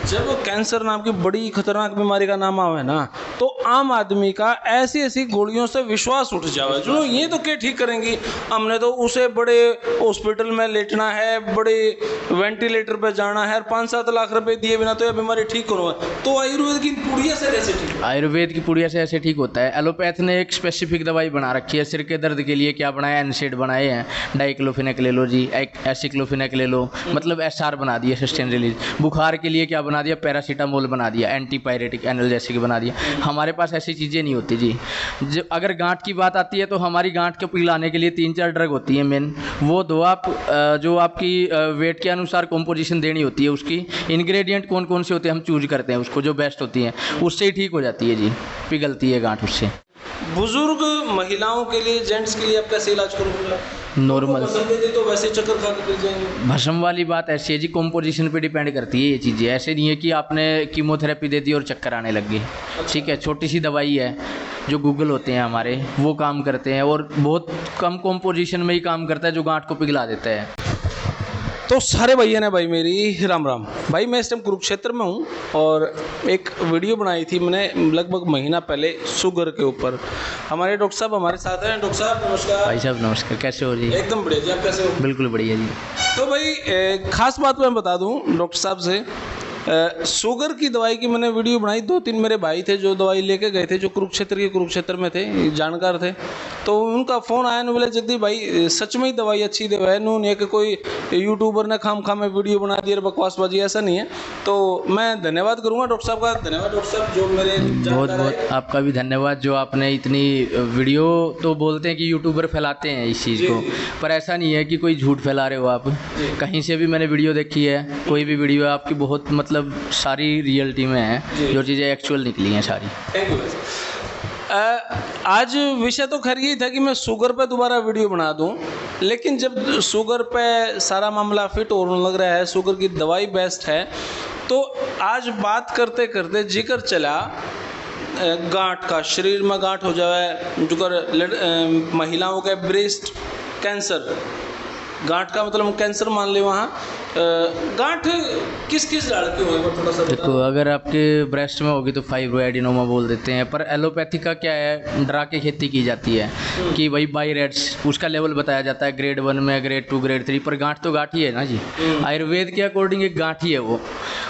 जब कैंसर नाम की बड़ी खतरनाक बीमारी का नाम आवे ना, तो आम आदमी का ऐसी ऐसी गोलियों से विश्वास उठ जावे, जो ये तो क्या ठीक करेंगी, हमने तो उसे बड़े हॉस्पिटल में लेटना है, बड़े वेंटिलेटर पे जाना है, 5-7 लाख रुपए दिए बिना तो यह बीमारी ठीक करो। तो आयुर्वेद की पुड़िया से कैसे ठीक? आयुर्वेद की पुड़िया से ऐसे ठीक होता है। एलोपैथ ने एक स्पेसिफिक दवाई बना रखी है सिर के दर्द के लिए। क्या बनाया, एनसेड बनाए हैं, डाइक्लोफिनेक ले लो जी, एसिक्लोफिनेक ले लो, मतलब एसआर बना दिया, सस्टेन रिलीज। बुखार के लिए क्या बना दिया, पैरासीटामोल बना दिया, एंटीपायरेटिक एनाल्जेसिक बना दिया। हमारे पास ऐसी चीज़ें नहीं होती जी। जो अगर गांठ की बात आती है तो हमारी गांठ को पिघलाने के लिए 3-4 ड्रग होती है मेन। वो दो आप जो आपकी वेट के अनुसार कॉम्पोजिशन देनी होती है, उसकी इंग्रेडिएंट कौन कौन से होते हैं हम चूज करते हैं उसको, जो बेस्ट होती हैं उससे ही ठीक हो जाती है जी, पिघलती है गांठ उससे। बुजुर्ग महिलाओं के लिए, जेंट्स के लिए आप कैसे इलाज करोगे? नॉर्मल तो वैसे चक्कर खा के गिर जाएंगे। भस्म वाली बात ऐसी है जी, कॉम्पोजिशन पे डिपेंड करती है ये चीज़ें। ऐसे नहीं है कि आपने कीमोथेरेपी दे दी और चक्कर आने लग गए। ठीक है, छोटी सी दवाई है, जो गूगल होते हैं हमारे वो काम करते हैं, और बहुत कम कॉम्पोजिशन में ही काम करता है, जो गांठ को पिघला देता है। तो सारे भैया ने भाई मेरी राम राम भाई, मैं इस टाइम कुरुक्षेत्र में हूँ और एक वीडियो बनाई थी मैंने लगभग महीना पहले शुगर के ऊपर। हमारे डॉक्टर साहब हमारे साथ हैं। डॉक्टर साहब नमस्कार। भाई साहब नमस्कार, कैसे हो जी? एकदम बढ़िया जी, आप कैसे हो? बिल्कुल बढ़िया जी। तो भाई खास बात मैं बता दूं डॉक्टर साहब से, शुगर की दवाई की मैंने वीडियो बनाई। 2-3 मेरे भाई थे जो दवाई लेके गए थे, जो कुरुक्षेत्र में थे, जानकार थे। तो उनका फ़ोन आया, न बोले जगदीप भाई सच में ही दवाई अच्छी दवा है, नून एक कोई यूट्यूबर ने खाम में वीडियो बना दी और बकवासबाजी, ऐसा नहीं है। तो मैं धन्यवाद करूँगा डॉक्टर साहब का। धन्यवाद डॉक्टर साहब, जो मेरे बहुत बहुत आपका भी धन्यवाद, जो आपने इतनी वीडियो, तो बोलते हैं कि यूट्यूबर फैलाते हैं इस चीज़ को, पर ऐसा नहीं है कि कोई झूठ फैला रहे हो आप। कहीं से भी मैंने वीडियो देखी है, कोई भी वीडियो है आपकी, बहुत मतलब सारी रियलिटी में है, जो चीज़ें एक्चुअल निकली हैं सारी। Thank you. आज विषय तो खैर यही था कि मैं शुगर पे दोबारा वीडियो बना दूं, लेकिन जब शुगर पे सारा मामला फिट होने लग रहा है, शुगर की दवाई बेस्ट है, तो आज बात करते करते जिक्र चला गांठ का। शरीर में गांठ हो जाए, जो महिलाओं का ब्रेस्ट कैंसर, गांठ का मतलब कैंसर मान ले। वहाँ गांठ किस किस झाड़ की होगी, थोड़ा सा देखो, अगर आपके ब्रेस्ट में होगी तो फाइब्रोएडिनोमा बोल देते हैं, पर एलोपैथी का क्या है, डरा के खेती की जाती है कि भाई बायरेट्स, उसका लेवल बताया जाता है ग्रेड 1 में, ग्रेड 2, ग्रेड 3, पर गांठ तो गांठ ही है ना जी। आयुर्वेद के अकॉर्डिंग एक गांठ ही है वो,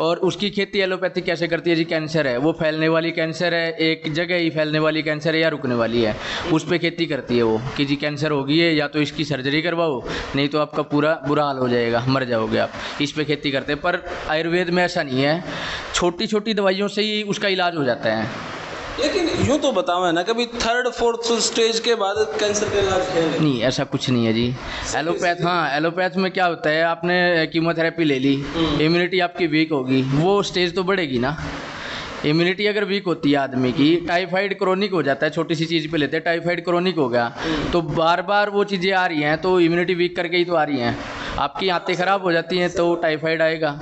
और उसकी खेती एलोपैथी कैसे करती है जी? कैंसर है वो, फैलने वाली कैंसर है, एक जगह ही फैलने वाली कैंसर है या रुकने वाली है, उस पर खेती करती है वो कि जी कैंसर होगी है, या तो इसकी सर्जरी करवाओ, नहीं तो आपका पूरा बुरा हाल हो जाएगा, मर जाओगे आप। इस पे खेती करते हैं, पर आयुर्वेद में ऐसा नहीं है, छोटी छोटी दवाइयों से ही उसका इलाज हो जाता है। लेकिन यूँ तो बताओ है ना, कभी 3rd-4th स्टेज के बाद कैंसर का इलाज है नहीं, ऐसा कुछ नहीं है जी। एलोपैथ, हाँ, एलोपैथ में क्या होता है, आपने कीमोथेरेपी ले ली, इम्यूनिटी आपकी वीक होगी, वो स्टेज तो बढ़ेगी ना। इम्यूनिटी अगर वीक होती है आदमी की, टाइफाइड क्रोनिक हो जाता है, छोटी सी चीज़ पे लेते हैं, टाइफाइड क्रोनिक हो गया, तो बार बार वो चीज़ें आ रही हैं, तो इम्यूनिटी वीक करके ही तो आ रही हैं। आपकी आंतें ख़राब हो जाती हैं तो टाइफाइड आएगा।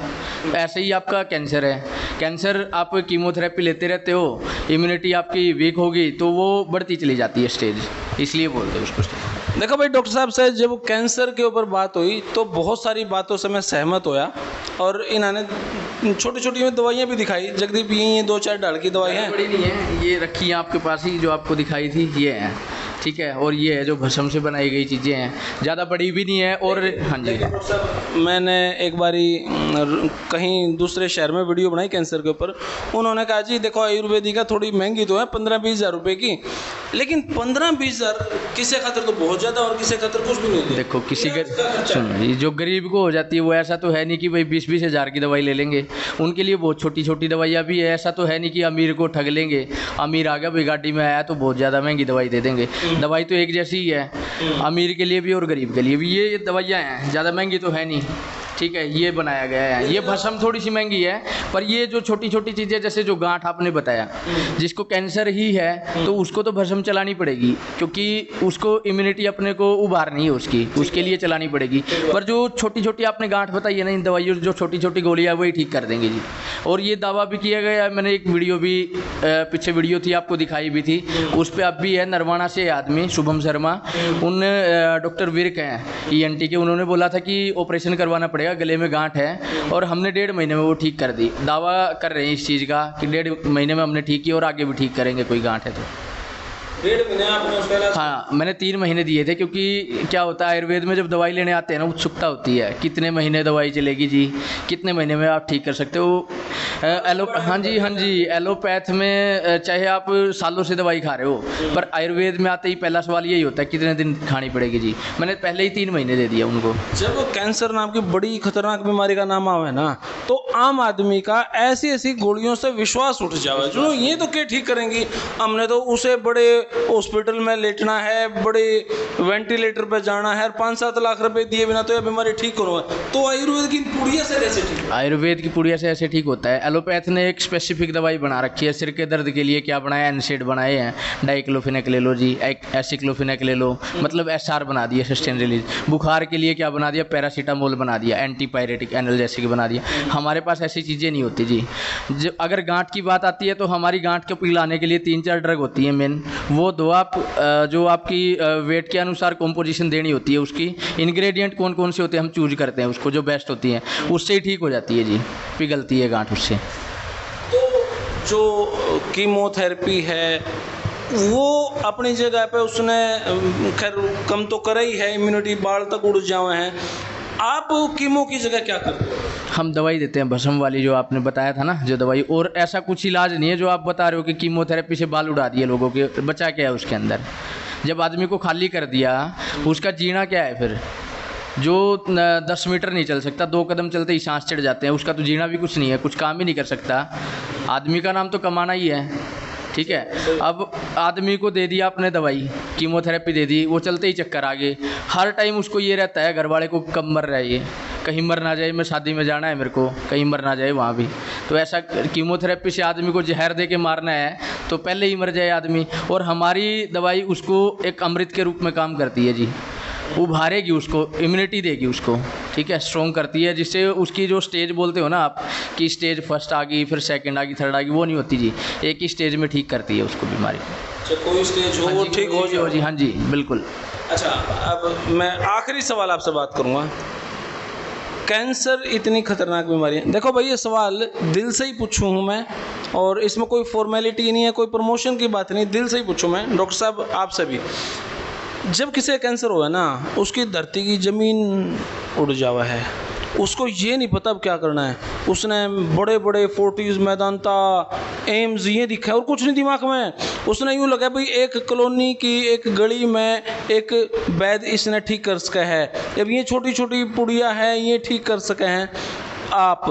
ऐसे ही आपका कैंसर है, कैंसर आप कीमोथेरेपी लेते रहते हो, इम्यूनिटी आपकी वीक होगी तो वो बढ़ती चली जाती है स्टेज, इसलिए बोलते हैं उसको। देखो भाई, डॉक्टर साहब से जब कैंसर के ऊपर बात हुई तो बहुत सारी बातों से मैं सहमत होया, और इन्होंने छोटी छोटी में दवाइयाँ भी दिखाई। जगदीप ये 2-4 ढाल की दवाई हैं, बड़ी नहीं है, ये रखी है आपके पास ही, जो आपको दिखाई थी ये है, ठीक है, और ये है जो भस्म से बनाई गई चीज़ें हैं, ज़्यादा बड़ी भी नहीं है। और हाँ जी, मैंने एक बारी कहीं दूसरे शहर में वीडियो बनाई कैंसर के ऊपर, उन्होंने कहा जी देखो आयुर्वेदिक का थोड़ी महंगी तो है, 15-20 हज़ार रुपये की, लेकिन 15-20 हज़ार किसी खातर तो बहुत ज़्यादा और किसी खातर कुछ भी नहीं। देखो किसी सुनो, जो गरीब को हो जाती है वो ऐसा तो है नहीं कि भाई 20-20 हज़ार की दवाई ले लेंगे, उनके लिए बहुत छोटी छोटी दवाइयाँ भी है। ऐसा तो है नहीं कि अमीर को ठग लेंगे, अमीर आ गया भाई गाड़ी में आया तो बहुत ज़्यादा महंगी दवाई दे देंगे। दवाई तो एक जैसी ही है, अमीर के लिए भी और गरीब के लिए भी। ये दवाइयाँ हैं, ज़्यादा महंगी तो है नहीं, ठीक है, ये बनाया गया है। ये भस्म थोड़ी सी महंगी है, पर ये जो छोटी छोटी चीज़ें, जैसे जो गांठ आपने बताया, जिसको कैंसर ही है तो उसको तो भस्म चलानी पड़ेगी, क्योंकि उसको इम्यूनिटी अपने को उभारनी है उसकी, उसके लिए चलानी पड़ेगी। पर जो छोटी छोटी आपने गांठ बताई है ना, इन दवाइयों जो छोटी छोटी गोलियाँ वही ठीक कर देंगे जी। और ये दावा भी किया गया है, मैंने एक वीडियो भी पीछे वीडियो थी आपको दिखाई भी थी, उस पर अब भी है, नरवाना से आदमी शुभम शर्मा, उन डॉक्टर विर्क हैं ENT के, उन्होंने बोला था कि ऑपरेशन करवाना पड़ेगा, गले में गांठ है, और हमने 1.5 महीने में वो ठीक कर दी। दावा कर रहे हैं इस चीज़ का कि 1.5 महीने में हमने ठीक की और आगे भी ठीक करेंगे, कोई गांठ है तो। 1.5 महीने आपने उसका इलाज? हाँ, मैंने 3 महीने दिए थे, क्योंकि क्या होता है आयुर्वेद में जब दवाई लेने आते हैं ना, उत्सुकता होती है कितने महीने दवाई चलेगी जी, कितने महीने में आप ठीक कर सकते हो। हाँ जी, एलोपैथ में चाहे आप सालों से दवाई खा रहे हो, पर आयुर्वेद में आते ही पहला सवाल यही होता है कितने दिन खानी पड़ेगी जी। मैंने पहले ही 3 महीने दे दिया उनको। जब कैंसर नाम की बड़ी खतरनाक बीमारी का नाम आवे ना, तो आम आदमी का ऐसी ऐसी गोलियों से विश्वास उठ जावे, जो ये तो क्या ठीक करेंगी, हमने तो उसे बड़े हॉस्पिटल में लेटना है, बड़े वेंटिलेटर पे जाना है, 5-7 लाख रुपए दिए बिना तो यह बीमारी ठीक करो। तो आयुर्वेद की पुड़िया से कैसे ठीक? आयुर्वेद की पुड़िया से ऐसे ठीक होता है। एलोपैथ ने एक स्पेसिफिक दवाई बना रखी है, सिर के दर्द के लिए क्या बनाया, एनसेड बनाए हैं, डाइक्लोफिनेक ले लो जी, एसिक्लोफिनेक ले लो, मतलब SR बना दिया, सस्टेन रिलीज। बुखार के लिए क्या बना दिया, पैरासीटामोल बना दिया, एंटीपायरेटिक एनाल्जेसिक बना दिया। हमारे पास ऐसी चीज़ें नहीं होती जी। जो अगर गांठ की बात आती है तो हमारी गांठ को पिघलाने के लिए 3-4 ड्रग होती है मेन, वो दो आप जो आपकी वेट के अनुसार कॉम्पोजिशन देनी होती है, उसकी इंग्रेडिएंट कौन कौन से होते हैं हम चूज करते हैं उसको, जो बेस्ट होती हैं उससे ही ठीक हो जाती है जी, पिघलती है गांठ उससे। तो जो कीमोथेरेपी है वो अपनी जगह पे उसने खैर कम तो करा ही है, इम्यूनिटी बाल तक उड़ जाए हैं। आप कीमो की जगह क्या करते हो? हम दवाई देते हैं भस्म वाली, जो आपने बताया था ना, जो दवाई, और ऐसा कुछ इलाज नहीं है जो आप बता रहे हो कि कीमोथेरेपी से बाल उड़ा दिए लोगों के, बचा क्या है उसके अंदर। जब आदमी को खाली कर दिया, उसका जीना क्या है फिर? जो 10 मीटर नहीं चल सकता, 2 कदम चलते ही सांस चढ़ जाते हैं, उसका तो जीना भी कुछ नहीं है, कुछ काम ही नहीं कर सकता। आदमी का नाम तो कमाना ही है, ठीक है। अब आदमी को दे दिया आपने दवाई, कीमोथेरेपी दे दी, वो चलते ही चक्कर आ गए। हर टाइम उसको ये रहता है घर वाले को कब मर रहा है, ये कहीं मर ना जाए, मैं शादी में जाना है मेरे को, कहीं मर ना जाए वहाँ भी। तो ऐसा कीमोथेरेपी से आदमी को जहर दे के मारना है तो पहले ही मर जाए आदमी। और हमारी दवाई उसको एक अमृत के रूप में काम करती है जी, उभारेगी उसको, इम्यूनिटी देगी उसको, ठीक है, स्ट्रॉन्ग करती है, जिससे उसकी जो स्टेज बोलते हो ना आप कि स्टेज फर्स्ट आ गई, फिर सेकंड आ गई, थर्ड आ गई, वो नहीं होती जी, एक ही स्टेज में ठीक करती है उसको बीमारी। अच्छा, कोई स्टेज हो वो ठीक हो जाए जी। हाँ जी, बिल्कुल। अच्छा, अब मैं आखिरी सवाल आपसे बात करूँगा। कैंसर इतनी खतरनाक बीमारी है, देखो भाई ये सवाल दिल से ही पूछूँ हूँ मैं, और इसमें कोई फॉर्मेलिटी नहीं है, कोई प्रमोशन की बात नहीं, दिल से ही पूछूँ मैं डॉक्टर साहब आपसे भी। जब किसी कैंसर हुआ ना, उसकी धरती की ज़मीन उड़ जावा है, उसको ये नहीं पता अब क्या करना है। उसने बड़े बड़े 40s मैदानता एम्स ये दिखा है और कुछ नहीं दिमाग में। उसने यूँ लगा भाई एक कॉलोनी की एक गली में एक वैद इसने ठीक कर सका है, अब ये छोटी छोटी पुड़िया है ये ठीक कर सके हैं। आप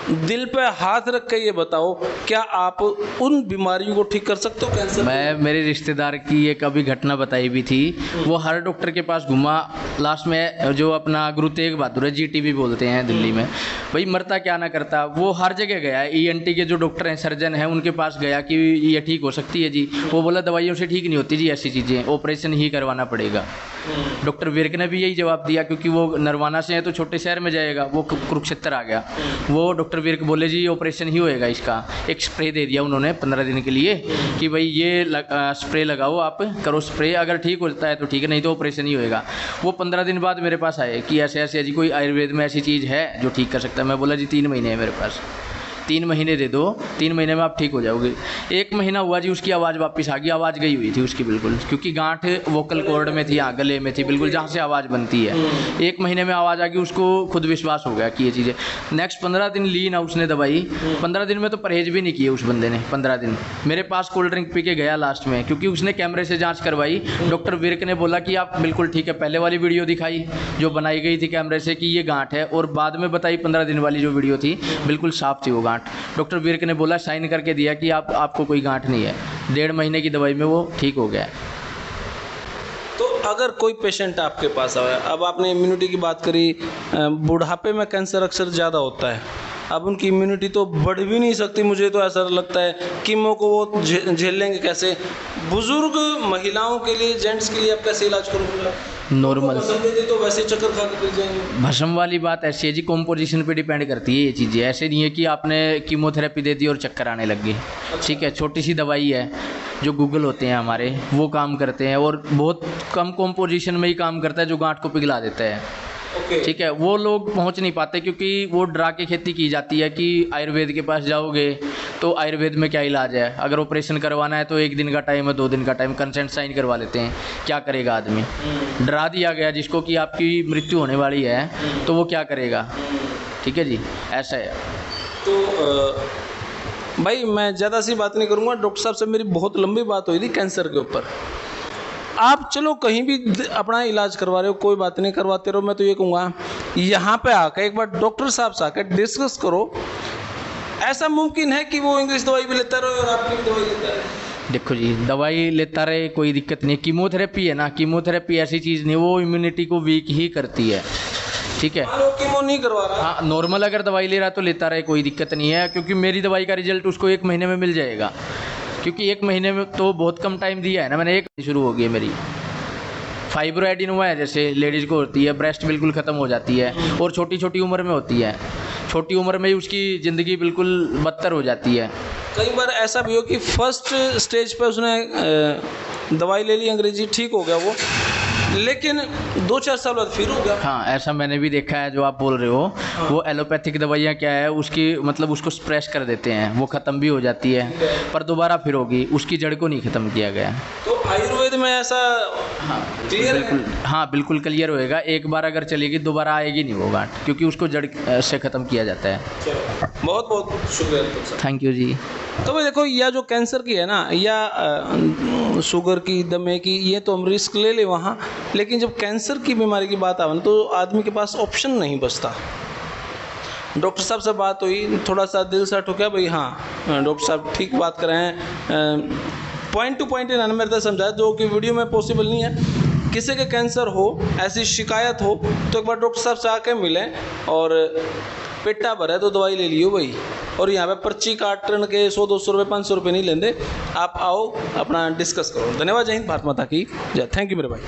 दिल पे हाथ रख के ये बताओ, क्या आप उन बीमारियों को ठीक कर सकते हो कैंसर? मैं मेरे रिश्तेदार की एक अभी घटना बताई भी थी, वो हर डॉक्टर के पास घुमा, लास्ट में जो अपना गुरु तेग बहादुर है, GTB बोलते हैं दिल्ली में, भाई मरता क्या ना करता, वो हर जगह गया। ENT के जो डॉक्टर हैं, सर्जन हैं, उनके पास गया कि ये ठीक हो सकती है जी, वो बोला दवाइयों से ठीक नहीं होती जी, ऐसी चीज़ें ऑपरेशन ही करवाना पड़ेगा। डॉक्टर विर्क ने भी यही जवाब दिया, क्योंकि वो नरवाना से है तो छोटे शहर में जाएगा, वो कुरुक्षेत्र आ गया। वो डॉक्टर विर्क बोले जी ऑपरेशन ही होएगा इसका। एक स्प्रे दे दिया उन्होंने 15 दिन के लिए कि भाई ये स्प्रे लगाओ, आप करो स्प्रे, अगर ठीक होता है तो ठीक है, नहीं तो ऑपरेशन ही होएगा। वो 15 दिन बाद मेरे पास आए कि ऐसे ऐसे जी कोई आयुर्वेद में ऐसी चीज़ है जो ठीक कर सकता है। मैं बोला जी 3 महीने है मेरे पास, 3 महीने दे दो, 3 महीने में आप ठीक हो जाओगे। 1 महीना हुआ जी, उसकी आवाज़ वापस आ गई, आवाज़ गई हुई थी उसकी बिल्कुल, क्योंकि गांठ वोकल कॉर्ड में थी, हाँ गले में थी बिल्कुल, जहाँ से आवाज़ बनती है। 1 महीने में आवाज़ आ गई, उसको खुद विश्वास हो गया कि ये चीज़ें। नेक्स्ट 15 दिन ली ना उसने दवाई, 15 दिन में तो परहेज भी नहीं किए उस बंदे ने। 15 दिन मेरे पास कोल्ड ड्रिंक पी के गया लास्ट में, क्योंकि उसने कैमरे से जाँच करवाई। डॉक्टर विर्क ने बोला कि आप बिल्कुल ठीक है, पहले वाली वीडियो दिखाई जो बनाई गई थी कैमरे से कि ये गांठ है, और बाद में बताई 15 दिन वाली जो वीडियो थी, बिल्कुल साफ थी वो गांठ। डॉक्टर विर्क ने बोला, साइन करके दिया कि आपको कोई गांठ नहीं है। 1.5 महीने की दवाई में वो ठीक हो गया। तो अगर कोई पेशेंट आपके पास आया, अब आपने इम्यूनिटी की बात करी, बुढ़ापे में कैंसर अक्सर ज़्यादा होता है, अब उनकी इम्यूनिटी तो बढ़ भी नहीं सकती, मुझे तो ऐसा लगता है। कीमो को वो झेल लेंगे कैसे? बुजुर्ग महिलाओं के लिए, जेंट्स के लिए आप कैसे इलाज करोगे? नॉर्मल तो वैसे चक्कर खा के गिर जाएंगे। भस्म वाली बात ऐसी है जी, कॉम्पोजिशन पे डिपेंड करती है ये चीज़ें। ऐसे नहीं है कि आपने कीमोथेरेपी दे दी और चक्कर आने लग गए। ठीक है, छोटी सी दवाई है, जो गूगल होते हैं हमारे, वो काम करते हैं और बहुत कम कॉम्पोजिशन में ही काम करता है, जो गांठ को पिघला देता है। ठीक है, वो लोग पहुंच नहीं पाते क्योंकि वो डरा के खेती की जाती है कि आयुर्वेद के पास जाओगे तो आयुर्वेद में क्या इलाज है, अगर ऑपरेशन करवाना है तो 1 दिन का टाइम है, 2 दिन का टाइम, कंसेंट साइन करवा लेते हैं। क्या करेगा आदमी? डरा दिया गया जिसको कि आपकी मृत्यु होने वाली है, तो वो क्या करेगा? ठीक है जी, ऐसा है। तो भाई मैं ज़्यादा सी बात नहीं करूँगा, डॉक्टर साहब से मेरी बहुत लंबी बात हुई थी कैंसर के ऊपर। आप चलो कहीं भी अपना इलाज करवा रहे हो, कोई बात नहीं, करवाते रहो। मैं तो ये कहूँगा यहाँ पे आकर एक बार डॉक्टर साहब से आकर डिस्कस करो। ऐसा मुमकिन है कि वो इंग्लिश दवाई भी लेता रहे और आपकी भी दवाई लेता रहे? देखो जी, दवाई लेता रहे कोई दिक्कत नहीं। कीमोथेरेपी है ना, कीमोथेरेपी ऐसी चीज़ नहीं, वो इम्यूनिटी को वीक ही करती है। ठीक है, कीमो नहीं करवा रहा, हाँ, नॉर्मल अगर दवाई ले रहा है तो लेता रहे, कोई दिक्कत नहीं है, क्योंकि मेरी दवाई का रिजल्ट उसको 1 महीने में मिल जाएगा। क्योंकि 1 महीने में तो बहुत कम टाइम दिया है ना मैंने, 1 शुरू हो गई है मेरी। फाइब्रोएडिनोमा है जैसे लेडीज़ को होती है, ब्रेस्ट बिल्कुल ख़त्म हो जाती है और छोटी छोटी उम्र में होती है। छोटी उम्र में ही उसकी ज़िंदगी बिल्कुल बदतर हो जाती है। कई बार ऐसा भी हो कि फर्स्ट स्टेज पे उसने दवाई ले ली अंग्रेजी, ठीक हो गया वो, लेकिन 2-4 साल बाद फिर हो गया। हाँ, ऐसा मैंने भी देखा है जो आप बोल रहे हो। वो एलोपैथिक दवाइयाँ क्या है, उसकी मतलब उसको स्प्रेश कर देते हैं, वो ख़त्म भी हो जाती है पर दोबारा फिर होगी, उसकी जड़ को नहीं ख़त्म किया गया। तो आयुर्वेद में ऐसा हाँ क्लियर बिल्कुल, हाँ बिल्कुल क्लियर होएगा। एक बार अगर चलेगी दोबारा आएगी नहीं वो गांठ, क्योंकि उसको जड़ से ख़त्म किया जाता है। बहुत बहुत शुक्रिया डॉक्टर साहब। थैंक यू जी। तो भाई देखो, या जो कैंसर की है ना, या शुगर की, दमे की, ये तो हम रिस्क ले ले वहाँ, लेकिन जब कैंसर की बीमारी की बात आवे ना तो आदमी के पास ऑप्शन नहीं बचता। डॉक्टर साहब से बात हुई, थोड़ा सा दिल से ठुका भाई, हाँ डॉक्टर साहब ठीक बात कर रहे हैं, पॉइंट टू पॉइंट इन्होंने मेरे तक समझाया, जो कि वीडियो में पॉसिबल नहीं है। किसी के कैंसर हो, ऐसी शिकायत हो, तो एक बार डॉक्टर साहब से आके मिलें और पेटा भरा है तो दवाई ले लियो भाई। और यहाँ पे पर्ची काटने के 100-200 रुपये 500 रुपये नहीं लेंदे। आप आओ, अपना डिस्कस करो। धन्यवाद। जय हिंद, भारत माता की जय। थैंक यू मेरे भाई।